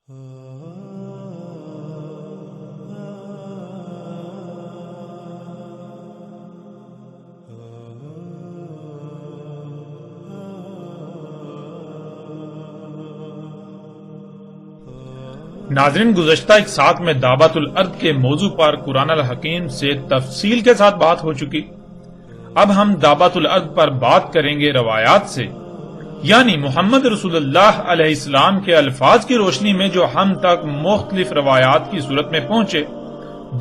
ناظرین، گزشتہ ایک ساتھ میں دعوت الارض کے موضوع پر قرآن الحکیم سے تفصیل کے ساتھ بات ہو چکی۔ اب ہم دعوت الارض پر بات کریں گے روایات سے، یعنی محمد رسول اللہ علیہ السلام کے الفاظ کی روشنی میں جو ہم تک مختلف روایات کی صورت میں پہنچے،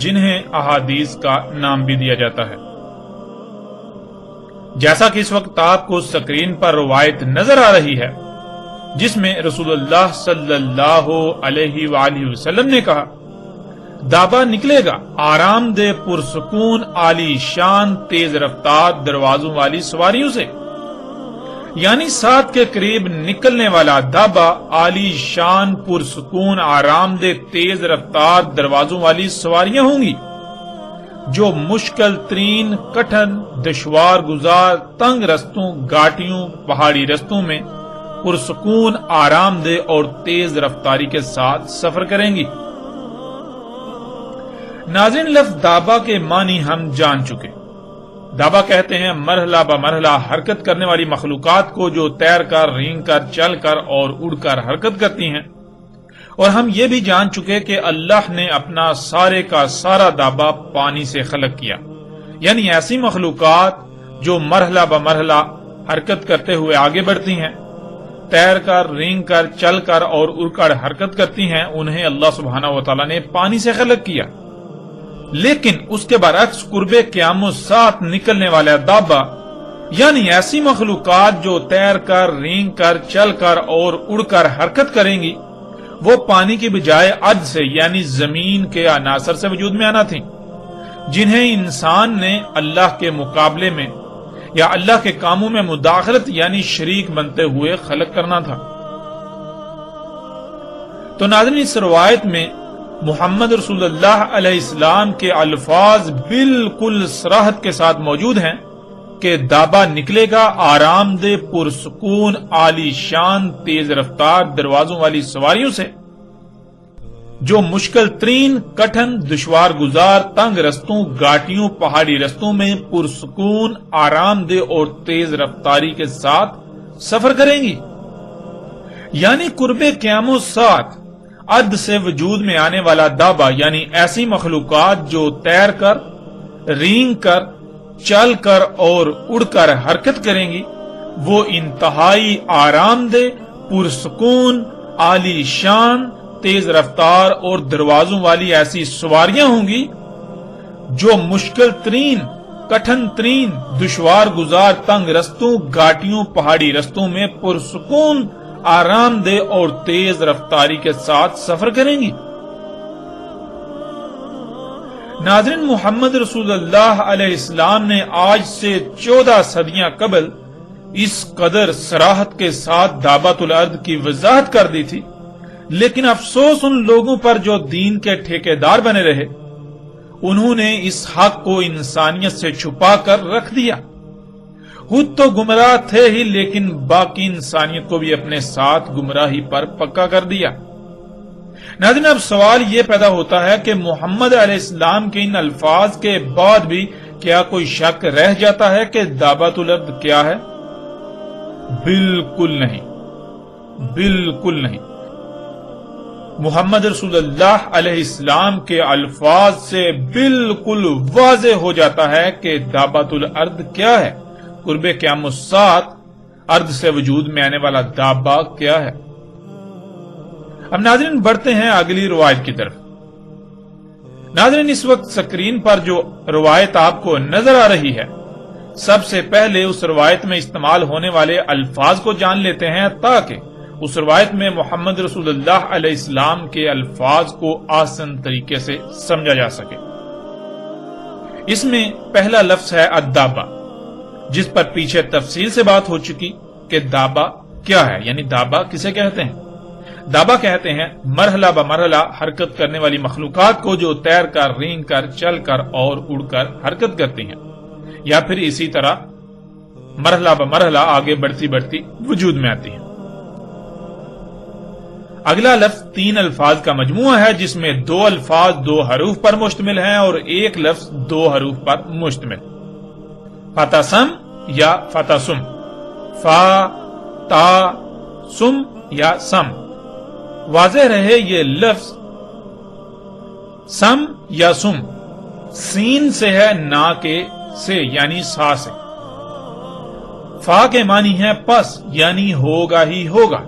جنہیں احادیث کا نام بھی دیا جاتا ہے۔ جیسا کہ اس وقت آپ کو اسکرین پر روایت نظر آ رہی ہے، جس میں رسول اللہ صلی اللہ علیہ وآلہ وسلم نے کہا، دابا نکلے گا آرام دہ پرسکون عالی شان تیز رفتار دروازوں والی سواریوں سے، یعنی 7 کے قریب نکلنے والا دابا عالی شان پرسکون آرام دہ تیز رفتار دروازوں والی سواریاں ہوں گی، جو مشکل ترین کٹھن دشوار گزار تنگ رستوں گھاٹیوں پہاڑی رستوں میں پرسکون آرام دہ اور تیز رفتاری کے ساتھ سفر کریں گی۔ ناظرین، لفظ دابا کے معنی ہم جان چکے۔ دابا کہتے ہیں مرحلہ بمرحلہ حرکت کرنے والی مخلوقات کو جو تیر کر رینگ کر چل کر اور اڑ کر حرکت کرتی ہیں، اور ہم یہ بھی جان چکے کہ اللہ نے اپنا سارے کا سارا دابا پانی سے خلق کیا، یعنی ایسی مخلوقات جو مرحلہ بمرحلہ حرکت کرتے ہوئے آگے بڑھتی ہیں، تیر کر رینگ کر چل کر اور اڑ کر حرکت کرتی ہیں، انہیں اللہ سبحانہ وتعالی نے پانی سے خلق کیا۔ لیکن اس کے برعکس قرب قیام الساعت نکلنے والا دابا، یعنی ایسی مخلوقات جو تیر کر رینگ کر چل کر اور اڑ کر حرکت کریں گی، وہ پانی کی بجائے عد سے یعنی زمین کے عناصر سے وجود میں آنا تھیں، جنہیں انسان نے اللہ کے مقابلے میں یا اللہ کے کاموں میں مداخلت یعنی شریک بنتے ہوئے خلق کرنا تھا۔ تو ناظرین، اس روایت میں محمد رسول اللہ علیہ السلام کے الفاظ بالکل صراحت کے ساتھ موجود ہیں کہ دابا نکلے گا آرام دہ پرسکون عالی شان تیز رفتار دروازوں والی سواریوں سے، جو مشکل ترین کٹھن دشوار گزار تنگ رستوں گھاٹیوں پہاڑی رستوں میں پرسکون آرام دہ اور تیز رفتاری کے ساتھ سفر کریں گی، یعنی قرب قیام الساعت عد سے وجود میں آنے والا دابا، یعنی ایسی مخلوقات جو تیر کر رینگ کر چل کر اور اڑ کر حرکت کریں گی، وہ انتہائی آرام دہ پرسکون عالی شان تیز رفتار اور دروازوں والی ایسی سواریاں ہوں گی جو مشکل ترین کٹھن ترین دشوار گزار تنگ رستوں گھاٹیوں پہاڑی رستوں میں پرسکون آرام دہ اور تیز رفتاری کے ساتھ سفر کریں گی۔ ناظرین، محمد رسول اللہ علیہ السلام نے آج سے 14 صدیاں قبل اس قدر صراحت کے ساتھ دعوت الارض کی وضاحت کر دی تھی، لیکن افسوس ان لوگوں پر جو دین کے ٹھیکیدار بنے رہے، انہوں نے اس حق کو انسانیت سے چھپا کر رکھ دیا۔ خود تو گمراہ تھے ہی، لیکن باقی انسانیت کو بھی اپنے ساتھ گمراہی پر پکا کر دیا۔ ناظرین، اب سوال یہ پیدا ہوتا ہے کہ محمد علیہ السلام کے ان الفاظ کے بعد بھی کیا کوئی شک رہ جاتا ہے کہ دعوت الارض کیا ہے؟ بالکل نہیں، بالکل نہیں۔ محمد رسول اللہ علیہ السلام کے الفاظ سے بالکل واضح ہو جاتا ہے کہ دعوت الارض کیا ہے، قرب قیام الساعت ارض سے وجود میں آنے والا دابا کیا ہے۔ اب ناظرین، بڑھتے ہیں اگلی روایت کی طرف۔ ناظرین، اس وقت سکرین پر جو روایت آپ کو نظر آ رہی ہے، سب سے پہلے اس روایت میں استعمال ہونے والے الفاظ کو جان لیتے ہیں تاکہ اس روایت میں محمد رسول اللہ علیہ السلام کے الفاظ کو آسان طریقے سے سمجھا جا سکے۔ اس میں پہلا لفظ ہے الدابا، جس پر پیچھے تفصیل سے بات ہو چکی کہ دابا کیا ہے، یعنی دابا کسے کہتے ہیں۔ دابا کہتے ہیں مرحلہ بمرحلہ حرکت کرنے والی مخلوقات کو جو تیر کر رینگ کر چل کر اور اڑ کر حرکت کرتی ہیں، یا پھر اسی طرح مرحلہ بمرحلہ آگے بڑھتی بڑھتی وجود میں آتی ہیں۔ اگلا لفظ 3 الفاظ کا مجموعہ ہے جس میں 2 الفاظ 2 حروف پر مشتمل ہیں اور ایک لفظ 2 حروف پر مشتمل. فتسم یا فتسم، فا تا سم یا سم. واضح رہے یہ لفظ سم یا سم سین سے ہے، نہ کے سے یعنی سا سے. فا کے معنی ہے پس یعنی ہوگا ہی ہوگا،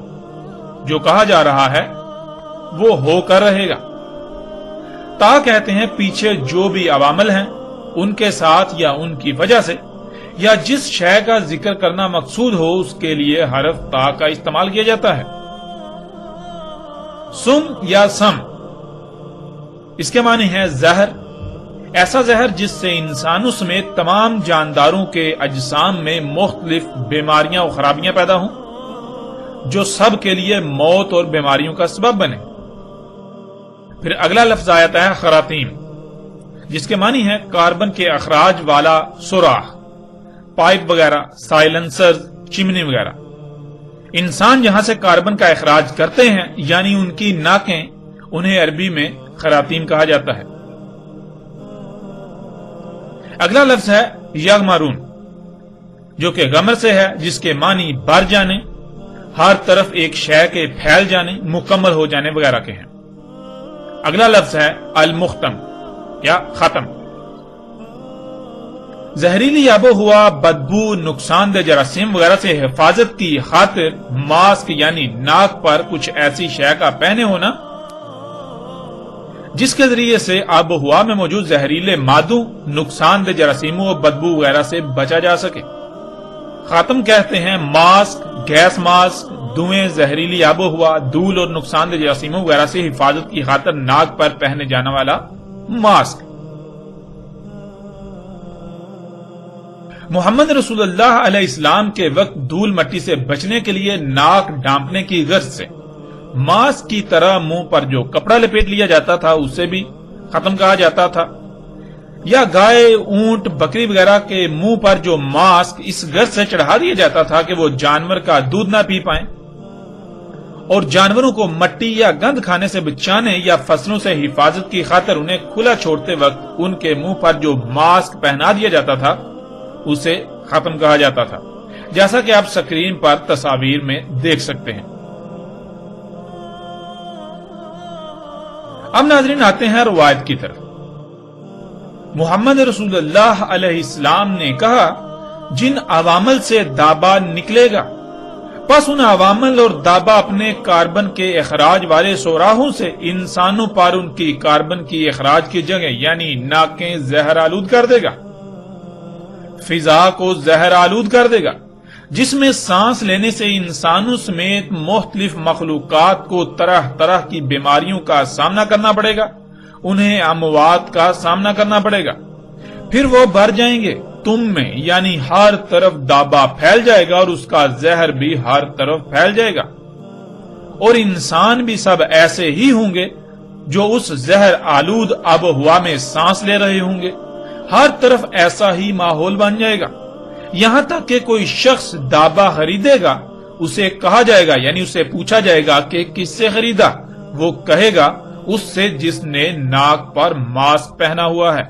جو کہا جا رہا ہے وہ ہو کر رہے گا. تا کہتے ہیں پیچھے جو بھی عوامل ہیں ان کے ساتھ یا ان کی وجہ سے یا جس شے کا ذکر کرنا مقصود ہو اس کے لیے حرف تا کا استعمال کیا جاتا ہے. سم یا سم اس کے معنی ہے زہر، ایسا زہر جس سے انسانوں سمیت تمام جانداروں کے اجسام میں مختلف بیماریاں اور خرابیاں پیدا ہوں، جو سب کے لیے موت اور بیماریوں کا سبب بنے. پھر اگلا لفظ آتا ہے خراطیم، جس کے معنی ہے کاربن کے اخراج والا سوراخ، پائپ وغیرہ، سائلنسر، چمنی وغیرہ. انسان جہاں سے کاربن کا اخراج کرتے ہیں یعنی ان کی ناکیں، انہیں عربی میں خراطیم کہا جاتا ہے. اگلا لفظ ہے یغمرون، جو کہ غمر سے ہے، جس کے معنی بھر جانے، ہر طرف ایک شے کے پھیل جانے، مکمل ہو جانے وغیرہ کے ہیں. اگلا لفظ ہے المختم یا ختم. زہریلی آب و ہوا، بدبو، نقصان دہ جراثیم وغیرہ سے حفاظت کی خاطر ماسک یعنی ناک پر کچھ ایسی شے کا پہنے ہونا جس کے ذریعے سے آب و ہوا میں موجود زہریلے مادوں، نقصان دہ جراثیموں اور بدبو وغیرہ سے بچا جا سکے. خاتم کہتے ہیں ماسک، گیس ماسک، دھوئیں، زہریلی آب و ہوا، دھول اور نقصان دہ جراثیموں وغیرہ سے حفاظت کی خاطر ناک پر پہنے جانے والا ماسک. محمد رسول اللہ علیہ السلام کے وقت دھول مٹی سے بچنے کے لیے ناک ڈھانپنے کی غرض سے ماسک کی طرح منہ پر جو کپڑا لپیٹ لیا جاتا تھا اسے بھی ختم کہا جاتا تھا، یا گائے، اونٹ، بکری وغیرہ کے منہ پر جو ماسک اس غرض سے چڑھا دیا جاتا تھا کہ وہ جانور کا دودھ نہ پی پائیں، اور جانوروں کو مٹی یا گند کھانے سے بچانے یا فصلوں سے حفاظت کی خاطر انہیں کھلا چھوڑتے وقت ان کے منہ پر جو ماسک پہنا دیا جاتا تھا اسے ختم کہا جاتا تھا، جیسا کہ آپ سکرین پر تصاویر میں دیکھ سکتے ہیں. اب ناظرین آتے ہیں روایت کی طرف. محمد رسول اللہ علیہ السلام نے کہا جن عوامل سے دابا نکلے گا، پس ان عوامل اور دابا اپنے کاربن کے اخراج والے سوراخوں سے انسانوں پر ان کی کاربن کی اخراج کی جگہ یعنی ناکیں زہر آلود کر دے گا، فضا کو زہر آلود کر دے گا، جس میں سانس لینے سے انسانوں سمیت مختلف مخلوقات کو طرح طرح کی بیماریوں کا سامنا کرنا پڑے گا، انہیں اموات کا سامنا کرنا پڑے گا. پھر وہ بھر جائیں گے تم میں، یعنی ہر طرف دابا پھیل جائے گا اور اس کا زہر بھی ہر طرف پھیل جائے گا، اور انسان بھی سب ایسے ہی ہوں گے جو اس زہر آلود آب و ہوا میں سانس لے رہے ہوں گے. ہر طرف ایسا ہی ماحول بن جائے گا، یہاں تک کہ کوئی شخص دابا خریدے گا، اسے کہا جائے گا یعنی اسے پوچھا جائے گا کہ کس سے خریدا، وہ کہے گا اس سے جس نے ناک پر ماسک پہنا ہوا ہے.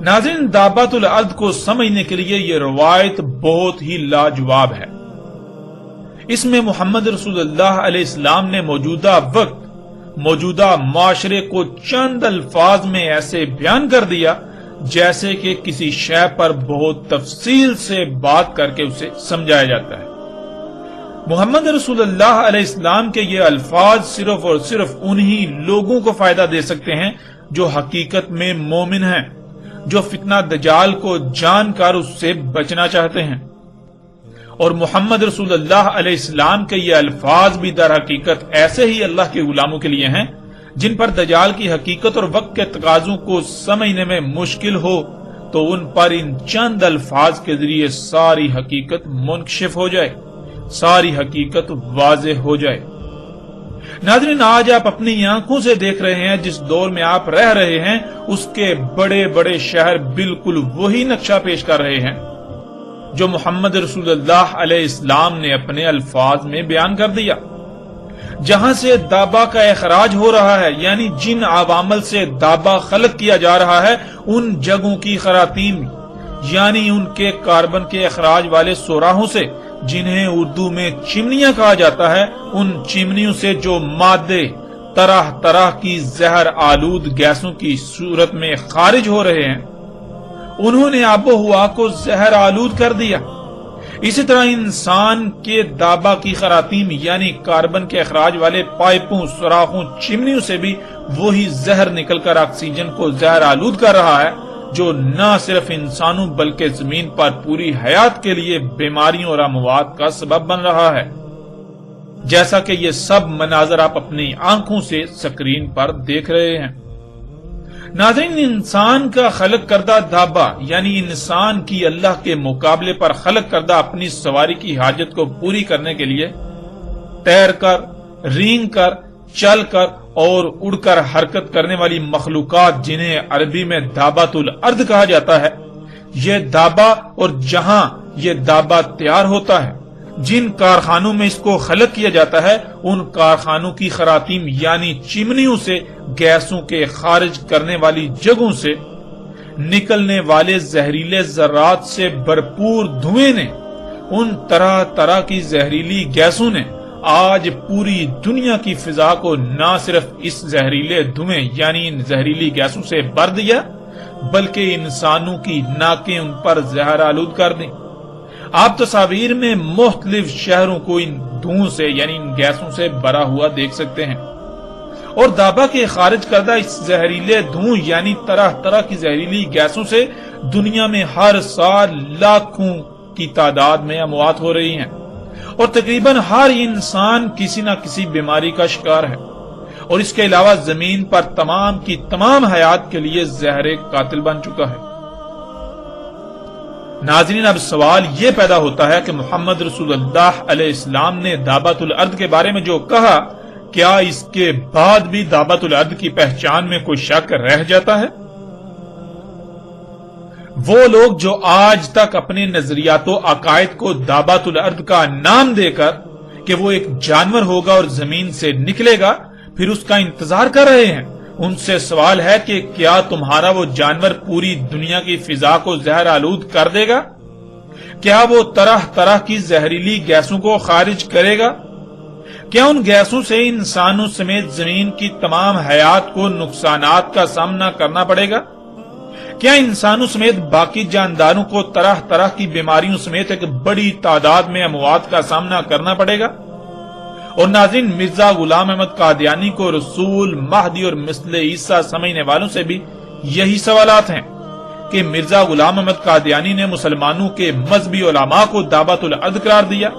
ناظرین، دابۃ الارض کو سمجھنے کے لیے یہ روایت بہت ہی لاجواب ہے. اس میں محمد رسول اللہ علیہ السلام نے موجودہ وقت، موجودہ معاشرے کو چند الفاظ میں ایسے بیان کر دیا جیسے کہ کسی شے پر بہت تفصیل سے بات کر کے اسے سمجھایا جاتا ہے. محمد رسول اللہ علیہ السلام کے یہ الفاظ صرف اور صرف انہی لوگوں کو فائدہ دے سکتے ہیں جو حقیقت میں مومن ہیں، جو فتنہ دجال کو جان کر اس سے بچنا چاہتے ہیں. اور محمد رسول اللہ علیہ السلام کے یہ الفاظ بھی در حقیقت ایسے ہی اللہ کے غلاموں کے لیے ہیں جن پر دجال کی حقیقت اور وقت کے تقاضوں کو سمجھنے میں مشکل ہو تو ان پر ان چند الفاظ کے ذریعے ساری حقیقت منکشف ہو جائے، ساری حقیقت واضح ہو جائے. ناظرین، آج آپ اپنی آنکھوں سے دیکھ رہے ہیں جس دور میں آپ رہ رہے ہیں اس کے بڑے بڑے شہر بالکل وہی نقشہ پیش کر رہے ہیں جو محمد رسول اللہ علیہ السلام نے اپنے الفاظ میں بیان کر دیا۔ جہاں سے دابا کا اخراج ہو رہا ہے، یعنی جن عوامل سے دابا خلق کیا جا رہا ہے، ان جگہوں کی خراطیم یعنی ان کے کاربن کے اخراج والے سوراخوں سے، جنہیں اردو میں چمنیاں کہا جاتا ہے، ان چمنیوں سے جو مادے طرح طرح کی زہر آلود گیسوں کی صورت میں خارج ہو رہے ہیں، انہوں نے آب و ہوا کو زہر آلود کر دیا۔ اسی طرح انسان کے دابا کی خراطیم یعنی کاربن کے اخراج والے پائپوں، سوراخوں، چمنیوں سے بھی وہی زہر نکل کر آکسیجن کو زہر آلود کر رہا ہے، جو نہ صرف انسانوں بلکہ زمین پر پوری حیات کے لیے بیماریوں اور اموات کا سبب بن رہا ہے، جیسا کہ یہ سب مناظر آپ اپنی آنکھوں سے سکرین پر دیکھ رہے ہیں۔ ناظرین، انسان کا خلق کردہ دابا یعنی انسان کی اللہ کے مقابلے پر خلق کردہ اپنی سواری کی حاجت کو پوری کرنے کے لیے تیر کر، رینگ کر، چل کر اور اڑ کر حرکت کرنے والی مخلوقات، جنہیں عربی میں دابۃ الارض کہا جاتا ہے، یہ دابا اور جہاں یہ دابا تیار ہوتا ہے، جن کارخانوں میں اس کو خلق کیا جاتا ہے، ان کارخانوں کی خراطیم یعنی چمنیوں سے، گیسوں کے خارج کرنے والی جگہوں سے نکلنے والے زہریلے ذرات سے بھرپور دھوئیں نے، ان طرح طرح کی زہریلی گیسوں نے آج پوری دنیا کی فضا کو نہ صرف اس زہریلے دھوئیں یعنی ان زہریلی گیسوں سے بھر دیا، بلکہ انسانوں کی ناکیں ان پر زہر آلود کر دیں۔ آپ تصاویر میں مختلف شہروں کو ان دھوؤں سے یعنی ان گیسوں سے بھرا ہوا دیکھ سکتے ہیں، اور دابا کے خارج کردہ اس زہریلے دھوؤں یعنی طرح طرح کی زہریلی گیسوں سے دنیا میں ہر سال لاکھوں کی تعداد میں اموات ہو رہی ہیں، اور تقریباً ہر انسان کسی نہ کسی بیماری کا شکار ہے، اور اس کے علاوہ زمین پر تمام کی تمام حیات کے لیے زہر قاتل بن چکا ہے۔ ناظرین، اب سوال یہ پیدا ہوتا ہے کہ محمد رسول اللہ علیہ السلام نے دابۃ الارض کے بارے میں جو کہا، کیا اس کے بعد بھی دابۃ الارض کی پہچان میں کوئی شک رہ جاتا ہے؟ وہ لوگ جو آج تک اپنے نظریات و عقائد کو دابۃ الارض کا نام دے کر کہ وہ ایک جانور ہوگا اور زمین سے نکلے گا پھر اس کا انتظار کر رہے ہیں، ان سے سوال ہے کہ کیا تمہارا وہ جانور پوری دنیا کی فضا کو زہر آلود کر دے گا؟ کیا وہ طرح طرح کی زہریلی گیسوں کو خارج کرے گا؟ کیا ان گیسوں سے انسانوں سمیت زمین کی تمام حیات کو نقصانات کا سامنا کرنا پڑے گا؟ کیا انسانوں سمیت باقی جانداروں کو طرح طرح کی بیماریوں سمیت ایک بڑی تعداد میں اموات کا سامنا کرنا پڑے گا؟ اور ناظرین، مرزا غلام احمد قادیانی کو رسول، مہدی اور مثل عیسیٰ سمجھنے والوں سے بھی یہی سوالات ہیں کہ مرزا غلام احمد قادیانی نے مسلمانوں کے مذہبی علماء کو دابۃ الارض قرار دیا،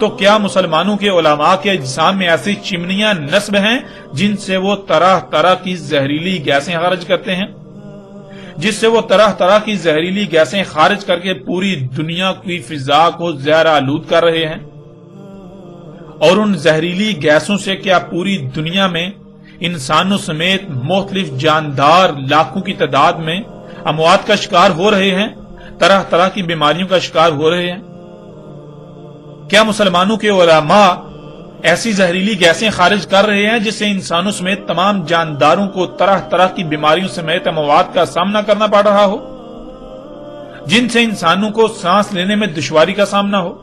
تو کیا مسلمانوں کے علماء کے اجسام میں ایسی چمنیاں نصب ہیں جن سے وہ طرح طرح کی زہریلی گیسیں خارج کرتے ہیں، جس سے وہ طرح طرح کی زہریلی گیسیں خارج کر کے پوری دنیا کی فضا کو زہر آلود کر رہے ہیں؟ اور ان زہریلی گیسوں سے کیا پوری دنیا میں انسانوں سمیت مختلف جاندار لاکھوں کی تعداد میں اموات کا شکار ہو رہے ہیں، طرح طرح کی بیماریوں کا شکار ہو رہے ہیں؟ کیا مسلمانوں کے علماء ایسی زہریلی گیسیں خارج کر رہے ہیں جس سے انسانوں سمیت تمام جانداروں کو طرح طرح کی بیماریوں سمیت اموات کا سامنا کرنا پڑ رہا ہو، جن سے انسانوں کو سانس لینے میں دشواری کا سامنا ہو؟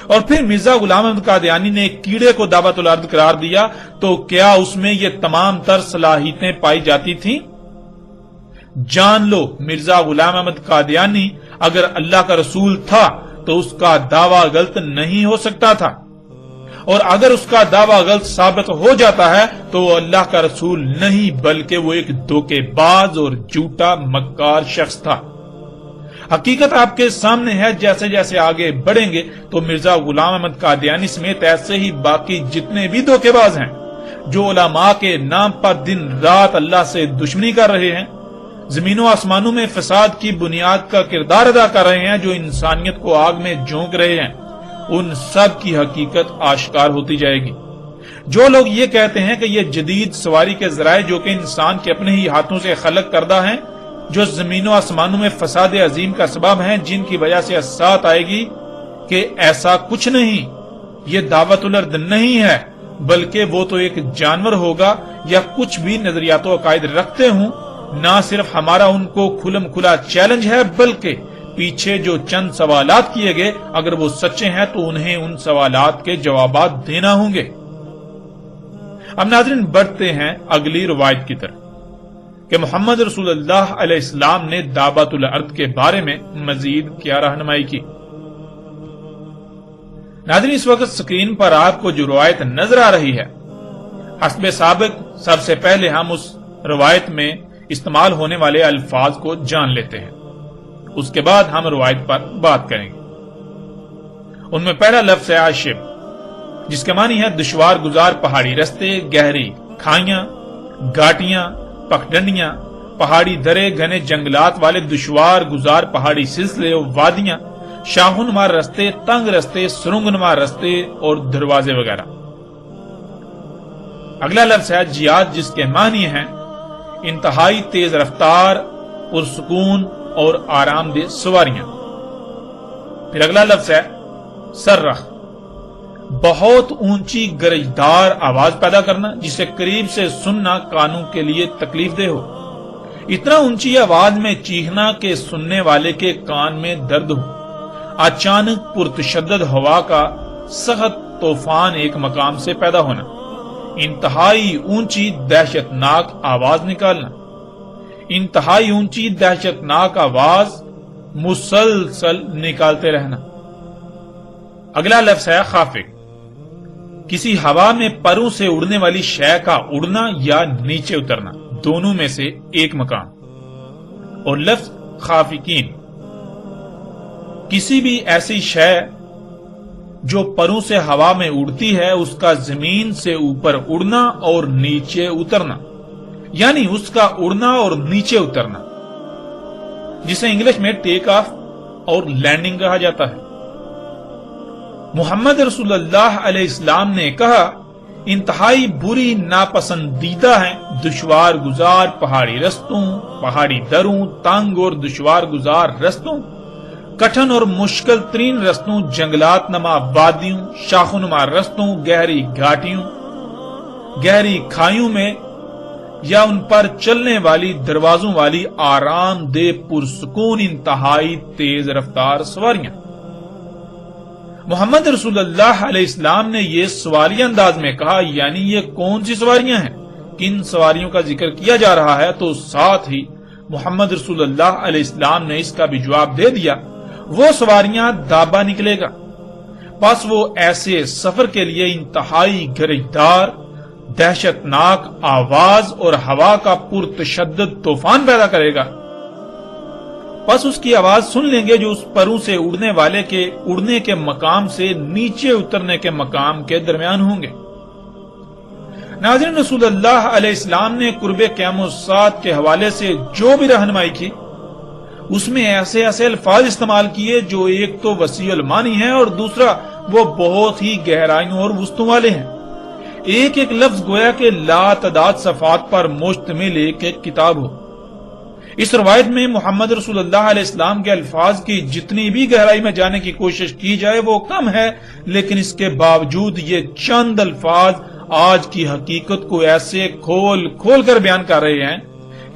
اور پھر مرزا غلام احمد قادیانی نے ایک کیڑے کو دابۃ الارض قرار دیا، تو کیا اس میں یہ تمام تر صلاحیتیں پائی جاتی تھیں؟ جان لو، مرزا غلام احمد قادیانی اگر اللہ کا رسول تھا تو اس کا دعویٰ غلط نہیں ہو سکتا تھا، اور اگر اس کا دعویٰ غلط ثابت ہو جاتا ہے تو وہ اللہ کا رسول نہیں بلکہ وہ ایک دھوکے باز اور جھوٹا مکار شخص تھا۔ حقیقت آپ کے سامنے ہے، جیسے جیسے آگے بڑھیں گے تو مرزا غلام احمد قادیانی سمیت ایسے ہی باقی جتنے بھی دھوکے باز ہیں جو علماء کے نام پر دن رات اللہ سے دشمنی کر رہے ہیں، زمین و آسمانوں میں فساد کی بنیاد کا کردار ادا کر رہے ہیں، جو انسانیت کو آگ میں جھونک رہے ہیں، ان سب کی حقیقت آشکار ہوتی جائے گی۔ جو لوگ یہ کہتے ہیں کہ یہ جدید سواری کے ذرائع جو کہ انسان کے اپنے ہی ہاتھوں سے خلق کردہ ہیں، جو زمین و آسمانوں میں فساد عظیم کا سبب ہیں، جن کی وجہ سے ساتھ آئے گی کہ ایسا کچھ نہیں، یہ دعوت الارض نہیں ہے، بلکہ وہ تو ایک جانور ہوگا یا کچھ بھی نظریات و عقائد رکھتے ہوں۔ نہ صرف ہمارا ان کو کھلم کھلا چیلنج ہے، بلکہ پیچھے جو چند سوالات کیے گئے اگر وہ سچے ہیں تو انہیں ان سوالات کے جوابات دینا ہوں گے۔ اب ناظرین بڑھتے ہیں اگلی روایت کی طرف کہ محمد رسول اللہ علیہ السلام نے دعوت الارض کے بارے میں مزید کیا رہنمائی کی۔ ناظرین اس وقت سکرین پر آپ کو جو روایت نظر آ رہی ہے، حسب سابق سب سے پہلے ہم اس روایت میں استعمال ہونے والے الفاظ کو جان لیتے ہیں، اس کے بعد ہم روایت پر بات کریں گے۔ ان میں پہلا لفظ ہے عاشب، جس کے معنی ہے دشوار گزار پہاڑی رستے، گہری کھائیاں، گھاٹیاں، پگڈنڈیاں، پہاڑی درے، گھنے جنگلات والے دشوار گزار پہاڑی سلسلے و وادیاں، شاہنما رستے، تنگ رستے، سرنگنما رستے اور دروازے وغیرہ۔ اگلا لفظ ہے جیاد، جس کے معنی ہیں انتہائی تیز رفتار، پرسکون اور آرام دہ سواریاں۔ پھر اگلا لفظ ہے صرخ، بہت اونچی گرجدار آواز پیدا کرنا جسے قریب سے سننا کانوں کے لیے تکلیف دہ ہو، اتنا اونچی آواز میں چیخنا کہ سننے والے کے کان میں درد ہو، اچانک پرتشدد ہوا کا سخت طوفان ایک مقام سے پیدا ہونا، انتہائی اونچی دہشت ناک آواز نکالنا، انتہائی اونچی دہشت ناک آواز مسلسل نکالتے رہنا۔ اگلا لفظ ہے خافق، کسی ہوا میں پروں سے اڑنے والی شے کا اڑنا یا نیچے اترنا، دونوں میں سے ایک مقام۔ اور لفظ خافقین، کسی بھی ایسی شے جو پروں سے ہوا میں اڑتی ہے اس کا زمین سے اوپر اڑنا اور نیچے اترنا، یعنی اس کا اڑنا اور نیچے اترنا، جسے انگلش میں ٹیک آف اور لینڈنگ کہا جاتا ہے۔ محمد رسول اللہ علیہ السلام نے کہا، انتہائی بری ناپسندیدہ ہیں دشوار گزار پہاڑی رستوں، پہاڑی دروں، تنگ اور دشوار گزار رستوں، کٹھن اور مشکل ترین رستوں، جنگلات نما وادیوں، شاخو نما رستوں، گہری گھاٹیوں، گہری کھائیوں میں یا ان پر چلنے والی دروازوں والی آرام دہ پرسکون انتہائی تیز رفتار سواریاں۔ محمد رسول اللہ علیہ السلام نے یہ سوالیہ انداز میں کہا، یعنی یہ کون سی سواریاں ہیں، کن سواریوں کا ذکر کیا جا رہا ہے، تو ساتھ ہی محمد رسول اللہ علیہ السلام نے اس کا بھی جواب دے دیا، وہ سواریاں دابا نکلے گا، بس وہ ایسے سفر کے لیے انتہائی گرجدار، دہشت ناک آواز اور ہوا کا پرتشدد طوفان پیدا کرے گا، بس اس کی آواز سن لیں گے جو اس پروں سے اڑنے والے کے اڑنے کے مقام سے نیچے اترنے کے مقام کے درمیان ہوں گے۔ ناظرین، رسول اللہ علیہ السلام نے قرب قیام الساعت کے حوالے سے جو بھی رہنمائی کی اس میں ایسے ایسے الفاظ استعمال کیے جو ایک تو وسیع المانی ہیں اور دوسرا وہ بہت ہی گہرائیوں اور وسطوں والے ہیں۔ ایک ایک لفظ گویا کہ لا تعداد صفحات پر مشتمل ایک ایک کتاب ہو۔ اس روایت میں محمد رسول اللہ علیہ السلام کے الفاظ کی جتنی بھی گہرائی میں جانے کی کوشش کی جائے وہ کم ہے، لیکن اس کے باوجود یہ چند الفاظ آج کی حقیقت کو ایسے کھول کھول کر بیان کر رہے ہیں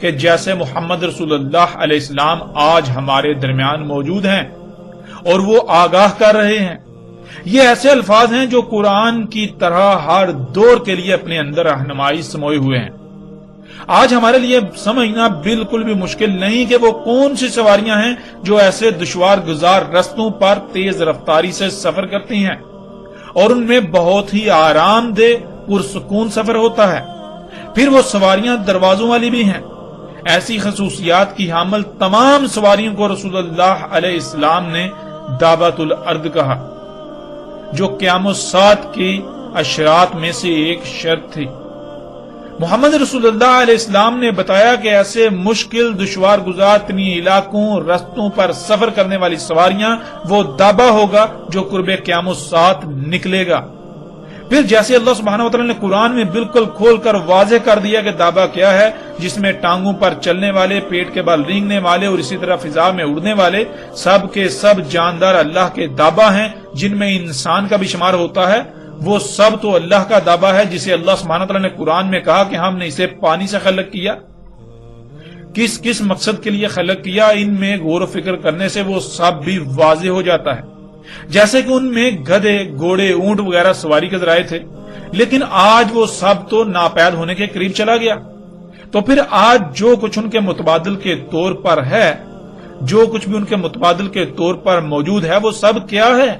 کہ جیسے محمد رسول اللہ علیہ السلام آج ہمارے درمیان موجود ہیں اور وہ آگاہ کر رہے ہیں۔ یہ ایسے الفاظ ہیں جو قرآن کی طرح ہر دور کے لیے اپنے اندر رہنمائی سموئے ہوئے ہیں۔ آج ہمارے لیے سمجھنا بالکل بھی مشکل نہیں کہ وہ کون سی سواریاں ہیں جو ایسے دشوار گزار رستوں پر تیز رفتاری سے سفر کرتی ہیں اور ان میں بہت ہی آرام دہ پرسکون سفر ہوتا ہے۔ پھر وہ سواریاں دروازوں والی بھی ہیں۔ ایسی خصوصیات کی حامل تمام سواریوں کو رسول اللہ علیہ السلام نے دعوت الارض کہا، جو قیام الساعت کی اشراط میں سے ایک شرط تھی۔ محمد رسول اللہ علیہ السلام نے بتایا کہ ایسے مشکل دشوار گزار ترین علاقوں رستوں پر سفر کرنے والی سواریاں وہ دابا ہوگا جو قرب قیام الساعت نکلے گا۔ پھر جیسے اللہ سبحانہ و تعالیٰ نے قرآن میں بالکل کھول کر واضح کر دیا کہ دابا کیا ہے، جس میں ٹانگوں پر چلنے والے، پیٹ کے بال رینگنے والے اور اسی طرح فضا میں اڑنے والے سب کے سب جاندار اللہ کے دابا ہیں، جن میں انسان کا بھی شمار ہوتا ہے، وہ سب تو اللہ کا دابا ہے جسے اللہ سبحانہ و تعالیٰ نے قرآن میں کہا کہ ہم نے اسے پانی سے خلق کیا، کس کس مقصد کے لیے خلق کیا، ان میں غور و فکر کرنے سے وہ سب بھی واضح ہو جاتا ہے۔ جیسے کہ ان میں گدھے، گھوڑے، اونٹ وغیرہ سواری کے ذرائع تھے، لیکن آج وہ سب تو ناپید ہونے کے قریب چلا گیا، تو پھر آج جو کچھ ان کے متبادل کے طور پر ہے، جو کچھ بھی ان کے متبادل کے طور پر موجود ہے، وہ سب کیا ہے؟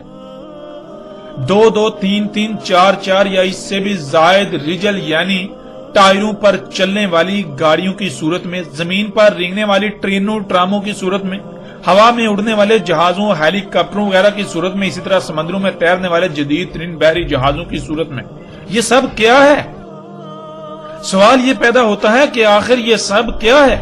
2 2 3 3 4 4 یا اس سے بھی زائد رجل یعنی ٹائروں پر چلنے والی گاڑیوں کی صورت میں، زمین پر رینگنے والی ٹرینوں، ٹراموں کی صورت میں، ہوا میں اڑنے والے جہازوں، ہیلی کاپٹروں وغیرہ کی صورت میں، اسی طرح سمندروں میں تیرنے والے جدید ترین بحری جہازوں کی صورت میں، یہ سب کیا ہے؟ سوال یہ پیدا ہوتا ہے کہ آخر یہ سب کیا ہے؟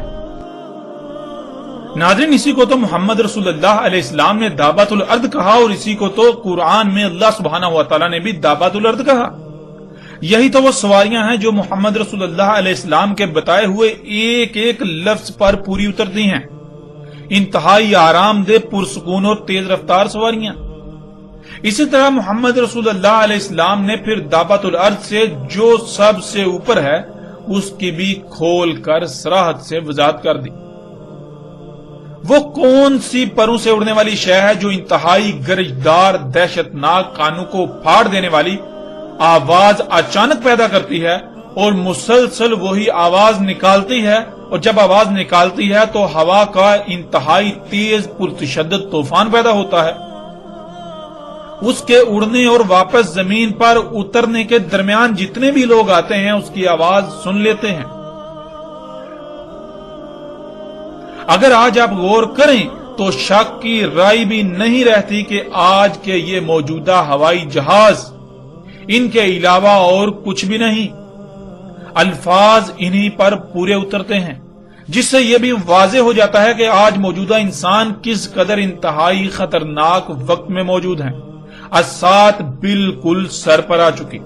ناظرین، اسی کو تو محمد رسول اللہ علیہ السلام نے دابۃ الارض کہا، اور اسی کو تو قرآن میں اللہ سبحانہ و تعالیٰ نے بھی دابۃ الارض کہا۔ یہی تو وہ سواریاں ہیں جو محمد رسول اللہ علیہ السلام کے بتائے ہوئے ایک ایک لفظ پر پوری اترتی ہیں، انتہائی آرام دہ، پرسکون اور تیز رفتار سواریاں۔ اسی طرح محمد رسول اللہ علیہ السلام نے پھر دابۃ الارض سے جو سب سے اوپر ہے اس کی بھی کھول کر صراحت سے وضاحت کر دی۔ وہ کون سی پروں سے اڑنے والی شے ہے جو انتہائی گرجدار، دہشتناک، کانوں کو پھاڑ دینے والی آواز اچانک پیدا کرتی ہے اور مسلسل وہی آواز نکالتی ہے، اور جب آواز نکالتی ہے تو ہوا کا انتہائی تیز پرتشدد طوفان پیدا ہوتا ہے۔ اس کے اڑنے اور واپس زمین پر اترنے کے درمیان جتنے بھی لوگ آتے ہیں اس کی آواز سن لیتے ہیں۔ اگر آج آپ غور کریں تو شک کی رائے بھی نہیں رہتی کہ آج کے یہ موجودہ ہوائی جہاز ان کے علاوہ اور کچھ بھی نہیں، الفاظ انہی پر پورے اترتے ہیں، جس سے یہ بھی واضح ہو جاتا ہے کہ آج موجودہ انسان کس قدر انتہائی خطرناک وقت میں موجود ہیں۔ الساعۃ بالکل سر پر آ چکی،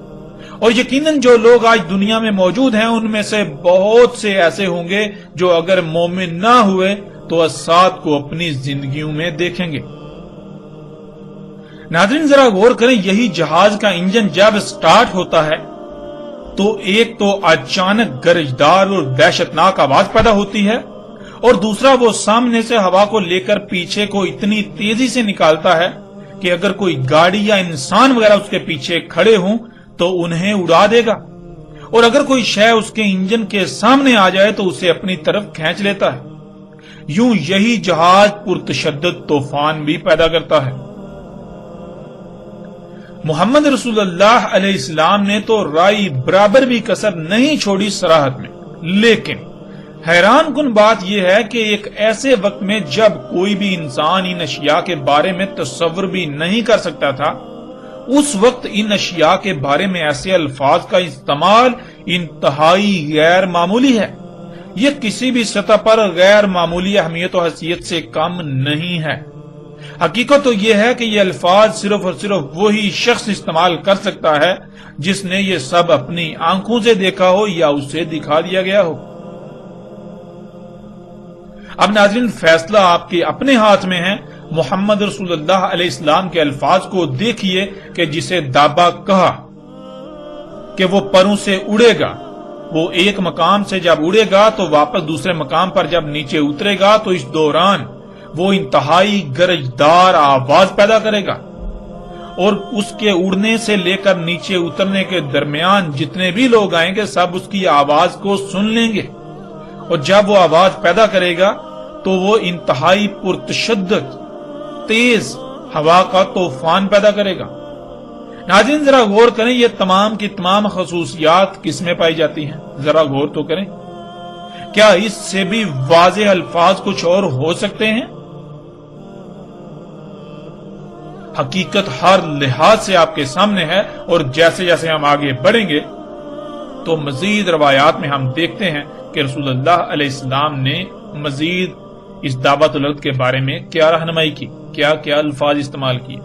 اور یقیناً جو لوگ آج دنیا میں موجود ہیں ان میں سے بہت سے ایسے ہوں گے جو اگر مومن نہ ہوئے تو الساعۃ کو اپنی زندگیوں میں دیکھیں گے۔ ناظرین ذرا غور کریں، یہی جہاز کا انجن جب سٹارٹ ہوتا ہے تو ایک تو اچانک گرجدار اور دہشتناک آواز پیدا ہوتی ہے، اور دوسرا وہ سامنے سے ہوا کو لے کر پیچھے کو اتنی تیزی سے نکالتا ہے کہ اگر کوئی گاڑی یا انسان وغیرہ اس کے پیچھے کھڑے ہوں تو انہیں اڑا دے گا، اور اگر کوئی شے اس کے انجن کے سامنے آ جائے تو اسے اپنی طرف کھینچ لیتا ہے۔ یوں یہی جہاز پرتشدد طوفان بھی پیدا کرتا ہے۔ محمد رسول اللہ علیہ السلام نے تو رائے برابر بھی کسر نہیں چھوڑی صراحت میں، لیکن حیران کن بات یہ ہے کہ ایک ایسے وقت میں جب کوئی بھی انسان ان اشیاء کے بارے میں تصور بھی نہیں کر سکتا تھا، اس وقت ان اشیاء کے بارے میں ایسے الفاظ کا استعمال انتہائی غیر معمولی ہے۔ یہ کسی بھی سطح پر غیر معمولی اہمیت و حیثیت سے کم نہیں ہے۔ حقیقت تو یہ ہے کہ یہ الفاظ صرف اور صرف وہی شخص استعمال کر سکتا ہے جس نے یہ سب اپنی آنکھوں سے دیکھا ہو یا اسے دکھا دیا گیا ہو۔ اب ناظرین فیصلہ آپ کے اپنے ہاتھ میں ہے۔ محمد رسول اللہ علیہ السلام کے الفاظ کو دیکھیے کہ جسے دابا کہا کہ وہ پروں سے اڑے گا، وہ ایک مقام سے جب اڑے گا تو واپس دوسرے مقام پر جب نیچے اترے گا تو اس دوران وہ انتہائی گرجدار آواز پیدا کرے گا، اور اس کے اڑنے سے لے کر نیچے اترنے کے درمیان جتنے بھی لوگ آئیں گے سب اس کی آواز کو سن لیں گے، اور جب وہ آواز پیدا کرے گا تو وہ انتہائی پرتشدد تیز ہوا کا طوفان پیدا کرے گا۔ ناظرین ذرا غور کریں، یہ تمام کی تمام خصوصیات کس میں پائی جاتی ہیں؟ ذرا غور تو کریں، کیا اس سے بھی واضح الفاظ کچھ اور ہو سکتے ہیں؟ حقیقت ہر لحاظ سے آپ کے سامنے ہے، اور جیسے جیسے ہم آگے بڑھیں گے تو مزید روایات میں ہم دیکھتے ہیں کہ رسول اللہ علیہ السلام نے مزید اس دعوت الارض کے بارے میں کیا رہنمائی کی، کیا کیا الفاظ استعمال کیے۔